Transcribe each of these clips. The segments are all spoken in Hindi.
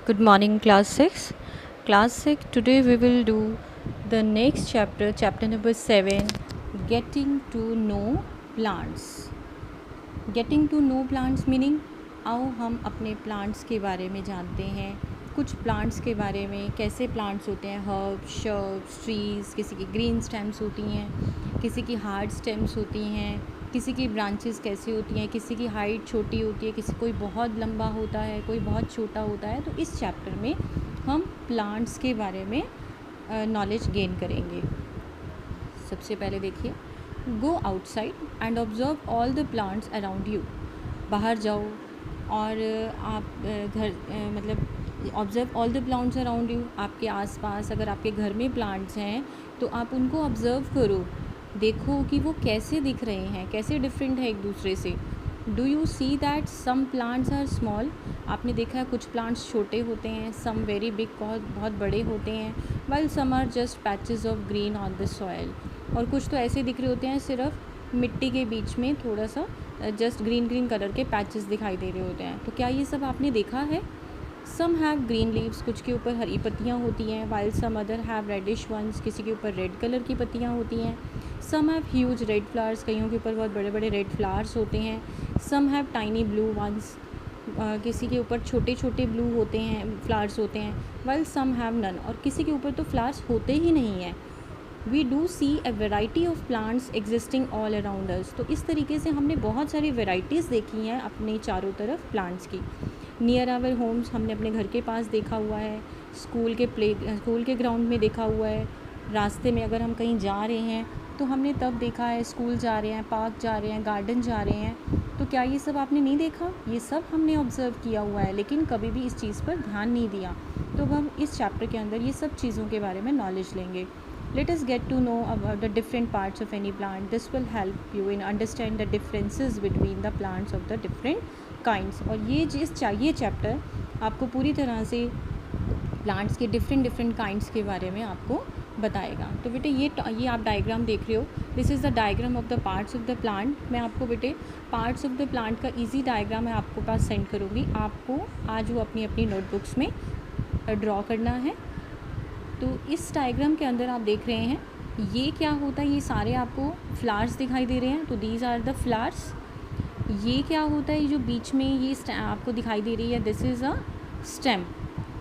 Good morning, class 6. Class 6, today we will do the next chapter, chapter number 7, Getting to Know Plants. Getting to know plants meaning आओ हम अपने प्लांट्स के बारे में जानते हैं, कुछ प्लांट्स के बारे में, कैसे प्लांट्स होते हैं, हर्ब्स, शर्ब्स, ट्रीज़, किसी की ग्रीन स्टेम्स होती हैं, किसी की हार्ड स्टेम्स होती हैं, किसी की ब्रांचेस कैसी होती हैं, किसी की हाइट छोटी होती है, किसी कोई बहुत लंबा होता है, कोई बहुत छोटा होता है। तो इस चैप्टर में हम प्लांट्स के बारे में नॉलेज गेन करेंगे। सबसे पहले देखिए, go outside and observe all the plants around you. बाहर जाओ और आप मतलब observe all the plants around you. आपके आसपास अगर आपके घर में प्लांट्स हैं तो आप उनको ऑब्ज़र्व करो, देखो कि वो कैसे दिख रहे हैं, कैसे डिफरेंट है एक दूसरे से। Do you see that some plants are small. आपने देखा है कुछ प्लांट्स छोटे होते हैं, सम वेरी बिग, बहुत बहुत बड़े होते हैं, while some are just patches of green on the soil. और कुछ तो ऐसे दिख रहे होते हैं सिर्फ मिट्टी के बीच में थोड़ा सा जस्ट ग्रीन ग्रीन कलर के पैचेस दिखाई दे रहे होते हैं। तो क्या ये सब आपने देखा है? सम हैव ग्रीन लीव्स, कुछ के ऊपर हरी पत्तियाँ होती हैं, while some other have reddish ones, किसी के ऊपर रेड कलर की पत्तियाँ होती हैं। Some have huge red flowers, कईयों के ऊपर बहुत बड़े बड़े रेड फ्लावर्स होते हैं। Some have tiny blue ones, किसी के ऊपर छोटे छोटे ब्लू होते हैं, फ्लावर्स होते हैं। वाइल सम हैव नन, और किसी के ऊपर तो फ्लावर्स होते ही नहीं हैं। We do see a variety of plants existing all around us. तो इस तरीके से हमने बहुत सारी वेराइटीज़ देखी हैं अपने चारों तरफ प्लांट्स की। नियर आवर होम्स, हमने अपने घर के पास देखा हुआ है, स्कूल के ग्राउंड में देखा हुआ है, रास्ते में अगर हम कहीं जा रहे हैं तो हमने तब देखा है, स्कूल जा रहे हैं, पार्क जा रहे हैं, गार्डन जा रहे हैं। तो क्या ये सब आपने नहीं देखा? ये सब हमने ऑब्ज़र्व किया हुआ है, लेकिन कभी भी इस चीज़ पर ध्यान नहीं दिया। तो अब हम इस चैप्टर के अंदर ये सब चीज़ों के बारे में नॉलेज लेंगे। Let us get to know about the different parts of any plant. This will help you in understand the differences between the plants of the different kinds. और ये चैप्टर आपको पूरी तरह से प्लांट्स के डिफरेंट काइंड्स के बारे में आपको बताएगा। तो बेटे ये आप डायग्राम देख रहे हो, this is the diagram of the parts of the plant. मैं आपको बेटे पार्ट्स ऑफ द प्लांट का ईजी डायग्राम मैं आपको पास सेंड करूँगी, आपको आज वो अपनी अपनी नोटबुक्स में ड्रॉ करना है। तो इस डायग्राम के अंदर आप देख रहे हैं ये क्या होता है, ये सारे आपको फ्लावर्स दिखाई दे रहे हैं, तो दीज आर द फ्लावर्स। ये क्या होता है, ये जो बीच में ये आपको दिखाई दे रही है, दिस इज़ अ स्टेम,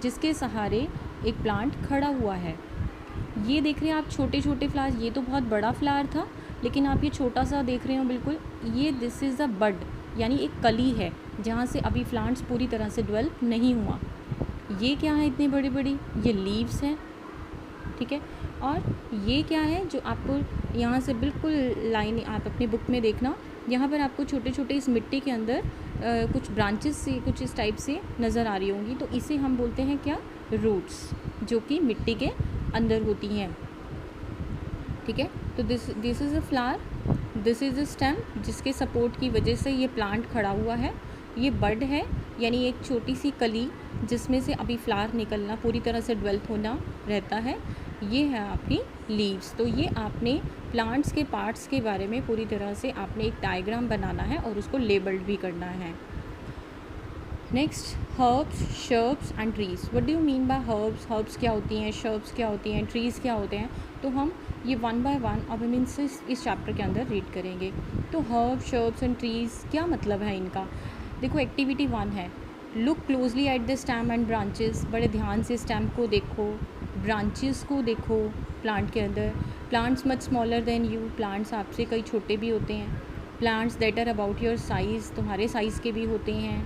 जिसके सहारे एक प्लांट खड़ा हुआ है। ये देख रहे हैं आप छोटे छोटे फ्लावर्स, ये तो बहुत बड़ा फ्लावर था, लेकिन आप ये छोटा सा देख रहे हो बिल्कुल, ये दिस इज़ अ बड, यानी एक कली है जहाँ से अभी प्लांट्स पूरी तरह से डेवलप नहीं हुआ। ये क्या है इतनी बड़ी बड़ी, ये लीव्स हैं, ठीक है। और ये क्या है जो आपको यहाँ से बिल्कुल लाइन, आप अपनी बुक में देखना, यहाँ पर आपको छोटे छोटे इस मिट्टी के अंदर कुछ ब्रांचेस से कुछ इस टाइप से नज़र आ रही होंगी। तो इसे हम बोलते हैं क्या? रूट्स, जो कि मिट्टी के अंदर होती हैं, ठीक है। तो this is a flower, this is a stem, जिसके सपोर्ट की वजह से ये प्लांट खड़ा हुआ है। ये बड है, यानी एक छोटी सी कली जिसमें से अभी फ्लावर निकलना, पूरी तरह से डेवलप होना रहता है। ये है आपकी लीव्स। तो ये आपने प्लांट्स के पार्ट्स के बारे में पूरी तरह से आपने एक डायग्राम बनाना है और उसको लेबल्ड भी करना है। Next, herbs, shrubs and trees. What do you mean by herbs? Herbs क्या होती हैं, शर्ब्स क्या होती हैं, ट्रीज़ क्या होते हैं? तो हम ये वन बाय वन अब हम इनसे इस चैप्टर के अंदर रीड करेंगे। तो हर्ब, शर्ब्स एंड ट्रीज़ क्या मतलब है इनका? देखो, एक्टिविटी 1 है, look closely at the stem and branches. बड़े ध्यान से स्टेम को देखो, ब्रांचेस को देखो प्लांट के अंदर। Plants much smaller than you, plants आपसे कई छोटे भी होते हैं। Plants that are about your size, तुम्हारे साइज़ के भी होते हैं।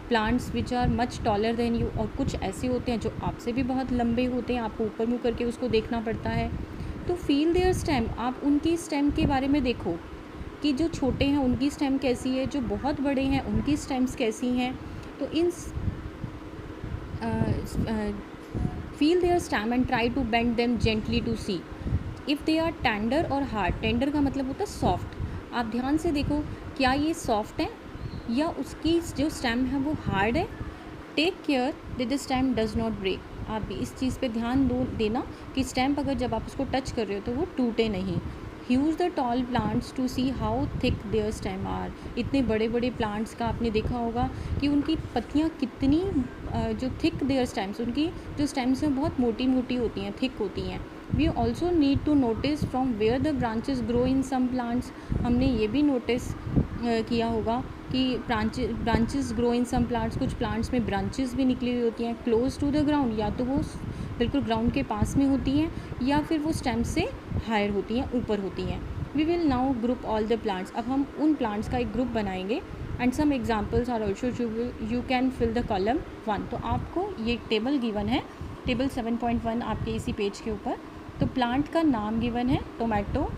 Plants which are much taller than you, और कुछ ऐसे होते हैं जो आपसे भी बहुत लंबे होते हैं, आपको ऊपर मुँह करके उसको देखना पड़ता है। तो फील देयर स्टेम, आप उनकी स्टेम के बारे में देखो कि जो छोटे हैं उनकी स्टेम कैसी है, जो बहुत बड़े हैं उनकी स्टेम्स कैसी हैं। तो इन feel their stem and try to bend them gently to see if they are tender और हार्ड। टेंडर का मतलब होता है सॉफ्ट। आप ध्यान से देखो, क्या ये सॉफ्ट है या उसकी जो स्टेम है वो हार्ड है। Take care that the stem does not break. आप भी इस चीज़ पे ध्यान देना कि स्टेम अगर जब आप उसको टच कर रहे हो तो वो टूटे नहीं। Huge the tall plants to see how thick their stem are. इतने बड़े बड़े प्लांट्स का आपने देखा होगा कि उनकी पत्तियाँ कितनी जो थिक देयर स्टेम्स, उनकी जो स्टेम्स हैं बहुत मोटी मोटी होती हैं, थिक होती हैं। We also need to notice from where the branches grow in some plants. हमने ये भी नोटिस किया होगा कि branches grow in some plants, कुछ प्लांट्स में ब्रांचेस भी निकली हुई होती हैं क्लोज टू द ग्राउंड, या तो वो बिल्कुल ग्राउंड के पास में होती हैं या फिर वो स्टेम से हायर होती हैं, ऊपर होती हैं। We will now group all the plants. अब हम उन प्लांट्स का एक ग्रुप बनाएंगे and some examples are also you can fill the column 1। तो आपको ये टेबल गिवन है, टेबल 7.1 आपके इसी पेज के ऊपर। तो प्लांट का नाम गिवन है tomato,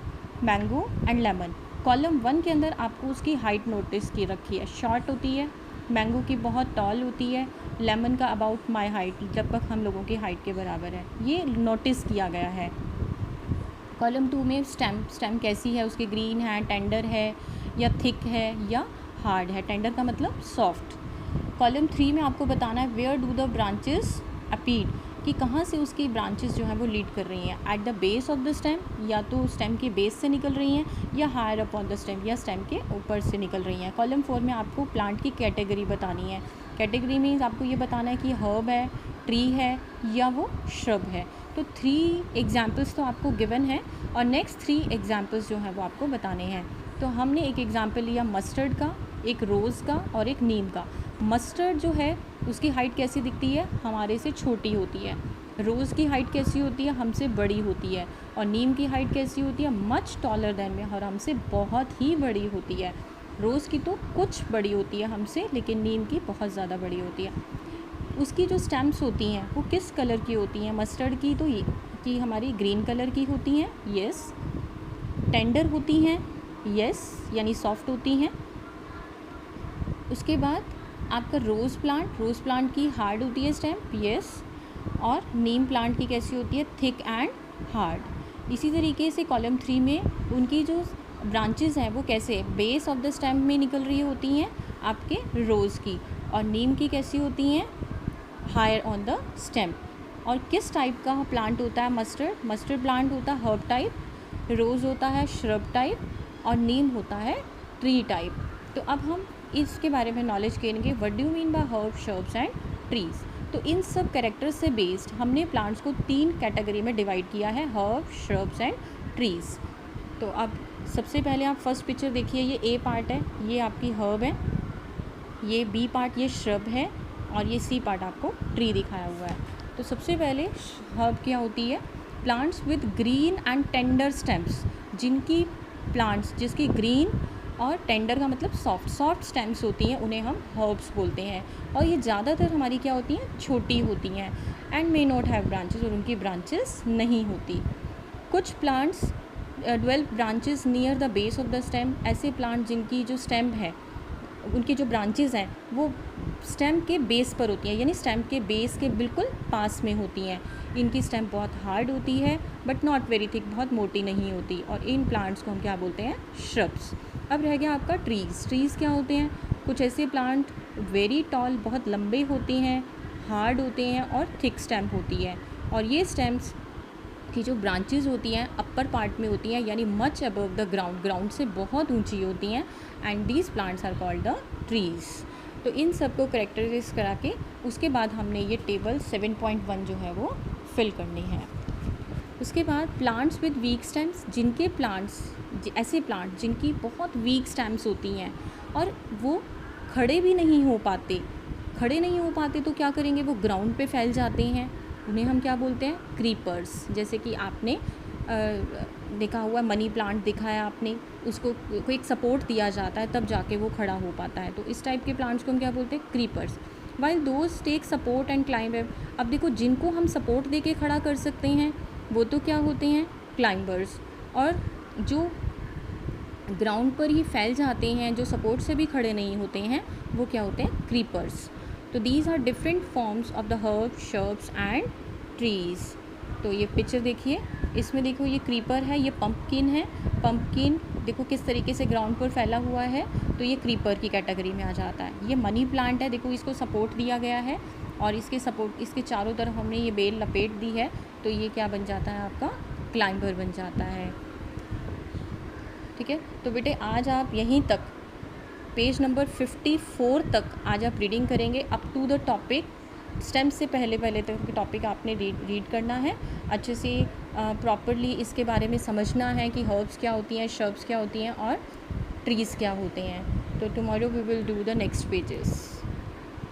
mango and lemon. Column 1 के अंदर आपको उसकी हाइट नोटिस की रखी है, शॉर्ट होती है, मैंगो की बहुत टॉल होती है, लेमन का अबाउट माई हाइट, लगभग हम लोगों की हाइट के बराबर है, ये नोटिस किया गया है। कॉलम 2 में स्टेम कैसी है, उसकी ग्रीन है, टेंडर है या थिक है या हार्ड है। टेंडर का मतलब सॉफ्ट। कॉलम 3 में आपको बताना है वेयर डू द ब्रांचेस अपीड, कि कहाँ से उसकी ब्रांचेस जो है वो लीड कर रही हैं। At the base of the stem, या तो स्टेम के बेस से निकल रही हैं, या हायर अपॉन द स्टेम, या स्टेम के ऊपर से निकल रही हैं। कॉलम 4 में आपको प्लांट की कैटेगरी बतानी है। कैटेगरी मीन्स आपको ये बताना है कि हर्ब है, ट्री है या वो श्रब है। तो 3 एग्जाम्पल्स तो आपको गिवन है और नेक्स्ट 3 एग्जाम्पल्स जो हैं वो आपको बताने हैं। तो हमने एक एग्जाम्पल लिया मस्टर्ड का, एक रोज़ का और एक नीम का। मस्टर्ड जो है उसकी हाइट कैसी दिखती है, हमारे से छोटी होती है। रोज़ की हाइट कैसी होती है, हमसे बड़ी होती है। और नीम की हाइट कैसी होती है, मच टॉलर देन में, और हमसे बहुत ही बड़ी होती है। रोज़ की तो कुछ बड़ी होती है हमसे, लेकिन नीम की बहुत ज़्यादा बड़ी होती है। उसकी जो स्टेम्स होती हैं वो किस कलर की होती हैं, मस्टर्ड की तो ये कि हमारी ग्रीन कलर की होती हैं, यस। टेंडर होती हैं, यस, यानी सॉफ्ट होती हैं। उसके बाद आपका रोज़ प्लांट की हार्ड होती है स्टेम, यस। और नीम प्लांट की कैसी होती है, थिक एंड हार्ड। इसी तरीके से कॉलम 3 में उनकी जो ब्रांचेस हैं वो कैसे बेस ऑफ द स्टेम में निकल रही होती हैं आपके रोज़ की, और नीम की कैसी होती हैं, हायर ऑन द स्टेम। और किस टाइप का प्लांट होता है मस्टर्ड प्लांट होता है हर्ब टाइप, रोज़ होता है श्रब टाइप, और नीम होता है ट्री टाइप। तो अब हम इसके बारे में नॉलेज करेंगे, what do you mean by herb, shrubs and trees. तो इन सब कैरेक्टर्स से बेस्ड हमने प्लांट्स को 3 कैटेगरी में डिवाइड किया है, हर्ब, श्रब्स एंड ट्रीज़। तो अब सबसे पहले आप फर्स्ट पिक्चर देखिए, ये ए पार्ट है, ये आपकी हर्ब है, ये बी पार्ट ये श्रब है, और ये सी पार्ट आपको ट्री दिखाया हुआ है। तो सबसे पहले हर्ब क्या होती है, plants with green and tender stems, जिसकी ग्रीन और टेंडर का मतलब सॉफ्ट स्टेम्स होती हैं, उन्हें हम हर्ब्स बोलते हैं। और ये ज़्यादातर हमारी क्या होती हैं, छोटी होती हैं, and may not have branches, और उनकी ब्रांचेस नहीं होती। कुछ plants develop branches near the base of the stem, ऐसे प्लांट जिनकी जो स्टेम है उनकी जो ब्रांचेस हैं वो स्टेम के बेस पर होती हैं, यानी स्टेम के बेस के बिल्कुल पास में होती हैं। इनकी स्टेम बहुत हार्ड होती है बट नॉट वेरी थिक, बहुत मोटी नहीं होती, और इन प्लांट्स को हम क्या बोलते हैं, श्रब्स। अब रह गया आपका ट्रीज़ क्या होते हैं, कुछ ऐसे प्लांट वेरी टॉल, बहुत लंबे होते हैं, हार्ड होते हैं और थिक स्टेम होती है, और ये स्टेम्स की जो ब्रांचेस होती हैं अपर पार्ट में होती हैं, यानी मच अबव द ग्राउंड से बहुत ऊंची होती हैं, and these plants are called the trees. तो इन सब को करेक्टराइज करा के उसके बाद हमने ये टेबल 7.1 जो है वो फिल करनी है। उसके बाद प्लांट्स विद वीक स्टेम्स, ऐसे प्लांट जिनकी बहुत वीक स्टेम्स होती हैं और वो खड़े नहीं हो पाते तो क्या करेंगे, वो ग्राउंड पे फैल जाते हैं, उन्हें हम क्या बोलते हैं, क्रीपर्स। जैसे कि आपने देखा हुआ मनी प्लांट देखा है आपने, उसको कोई एक सपोर्ट दिया जाता है तब जाके वो खड़ा हो पाता है, तो इस टाइप के प्लांट्स को हम क्या बोलते हैं, creepers. While those take support and climb. अब देखो, जिनको हम सपोर्ट दे के खड़ा कर सकते हैं वो तो क्या होते हैं, क्लाइंबर्स, और जो ग्राउंड पर ही फैल जाते हैं, जो सपोर्ट से भी खड़े नहीं होते हैं, वो क्या होते हैं, क्रीपर्स। तो these are different forms of the herb, shrubs and trees. तो ये पिक्चर देखिए, इसमें देखो ये क्रीपर है, ये पंपकिन है। पंपकिन देखो किस तरीके से ग्राउंड पर फैला हुआ है, तो ये क्रीपर की कैटेगरी में आ जाता है। ये मनी प्लांट है, देखो इसको सपोर्ट दिया गया है और इसके चारों तरफ हमने ये बेल लपेट दी है, तो ये क्या बन जाता है, आपका क्लाइंबर बन जाता है। ठीक है। तो बेटे आज आप यहीं तक पेज नंबर 54 तक आज आप रीडिंग करेंगे up to the topic stem से पहले तक के टॉपिक आपने रीड करना है अच्छे से, प्रॉपरली इसके बारे में समझना है कि हर्ब्स क्या होती हैं, शर्ब्स क्या होती हैं और ट्रीज़ क्या होते हैं। तो tomorrow we will do the next pages.